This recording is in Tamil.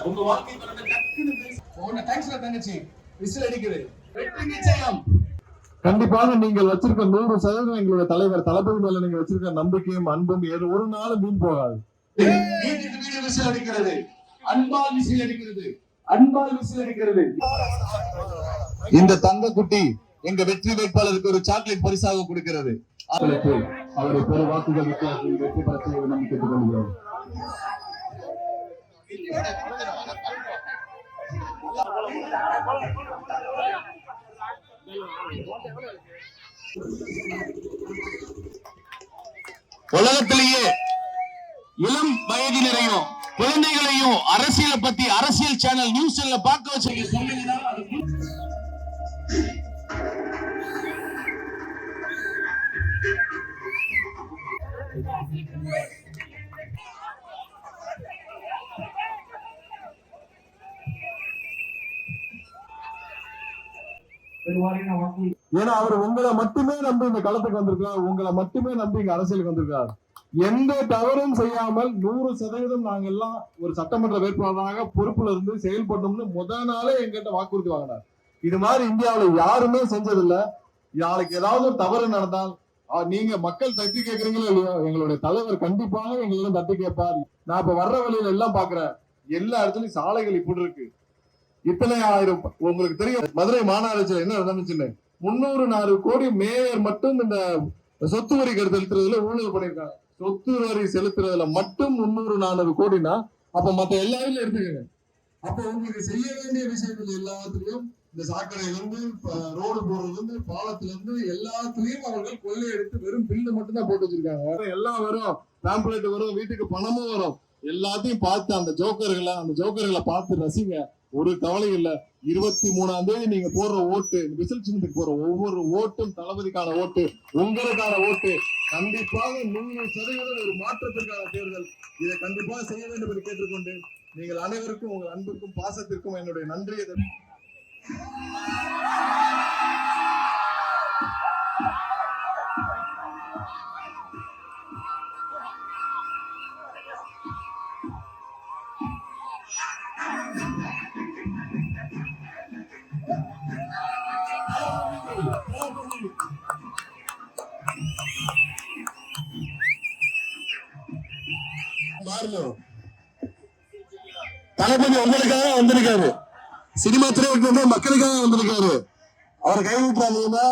உங்க வாழ்க்கை தங்கச்சி விசில் அடிக்குது. வெற்றி நிச்சயம். கண்டிப்பாக நீங்கள் வச்சிருக்க 100% எங்களுடைய தலைவர் தளபதி மேல நீங்க வச்சிருக்க நம்பிக்கையும் அன்பும் ஒரு நாள் வீண் போகாது. விசில் அடிக்கிறது, அன்பால் விசில் அடிக்கிறது, அன்பால் விசில் அடிக்கிறது. இந்த தங்க குட்டி எங்க வெற்றி வேட்பாளருக்கு ஒரு சாக்லேட் பரிசாக கொடுக்கிறது. அவரை பெரு வாக்குகள் வித்தியாசத்தில் வெற்றி பெற செய்ய நம்பி கேட்டுக்கொள்கிறோம். உலகத்திலேயே இளம் வயதினரையும் குழந்தைகளையும் அரசியலை பத்தி அரசியல் சேனல் நியூஸ் பார்க்க வச்சு சொன்னீங்கன்னா ஏன்னா அவர் உங்களை மட்டுமே நம்பி இந்த களத்துக்கு வந்திருக்கார், உங்களை மட்டுமே நம்பி இங்க அரசியலுக்கு வந்திருக்கார். எந்த தவறும் செய்யாமல் 100% நாங்க எல்லாம் ஒரு சட்டமன்ற வேட்பாளராக பொறுப்புல இருந்து செயல்படணும்னு முதல் நாளே எங்கிட்ட வாக்குறுதி வாங்கினார். இது மாதிரி இந்தியாவில யாருமே செஞ்சதில்லை. நாளைக்கு ஏதாவது ஒரு தவறு நடந்தால் நீங்க மக்கள் தட்டி கேட்கறீங்களோ இல்லையோ, எங்களுடைய தலைவர் கண்டிப்பாக எங்களும் தட்டி கேட்பார். நான் இப்ப வர்ற வழியில எல்லாம் பாக்குறேன், எல்லா இடத்துலயும் சாலைகள் இப்படி இருக்கு. இத்தனை ஆயிரம் உங்களுக்கு தெரியும், மதுரை மாநகராட்சியில் என்ன நடந்துச்சுன்னு 304 கோடி மேயர் மட்டும் இந்த சொத்து வரி செலுத்துறதுல ஊழல் பண்ணிருக்காங்க. சொத்து வரி செலுத்துறதுல மட்டும் 300-400 கோடினா அப்ப மத்த எல்லாரும் எடுத்துக்கங்க. அப்ப உங்களுக்கு செய்ய வேண்டிய விஷயங்கள் எல்லாத்துலயும் இந்த சாக்கடையில இருந்து ரோடு போடுறதுல இருந்து பாலத்துல இருந்து எல்லாத்துலயும் அவர்கள் கொள்ளையடித்து வெறும் பில்லு மட்டும் தான் போட்டு வச்சிருக்காங்க. எல்லாம் வரும், பேம்ப்ளெட் வரும், வீட்டுக்கு பணமும் வரும். எல்லாத்தையும் பார்த்து அந்த ஜோக்கர்களை பார்த்து ரசிங்க. ஒரு கவலை இல்ல. 23ஆம் தேதி நீங்க போடுற ஓட்டு, விசில் சின்னத்துக்கு போற ஒவ்வொரு ஓட்டும் தளபதிக்கான ஓட்டு, உங்களுக்கான ஓட்டு. கண்டிப்பாக 100% ஒரு மாற்றத்திற்கான தேர்தல். இதை கண்டிப்பாக செய்ய வேண்டும் என்று கேட்டுக்கொண்டு நீங்கள் அனைவருக்கும் உங்கள் அன்புக்கும் பாசத்திற்கும் என்னுடைய நன்றியை தளபதி உங்களுக்காக வந்திருக்காரு. சினிமா திரையுலகம் மக்களுக்காக வந்திருக்காரு. அவரை கைவிட்டாங்கன்னா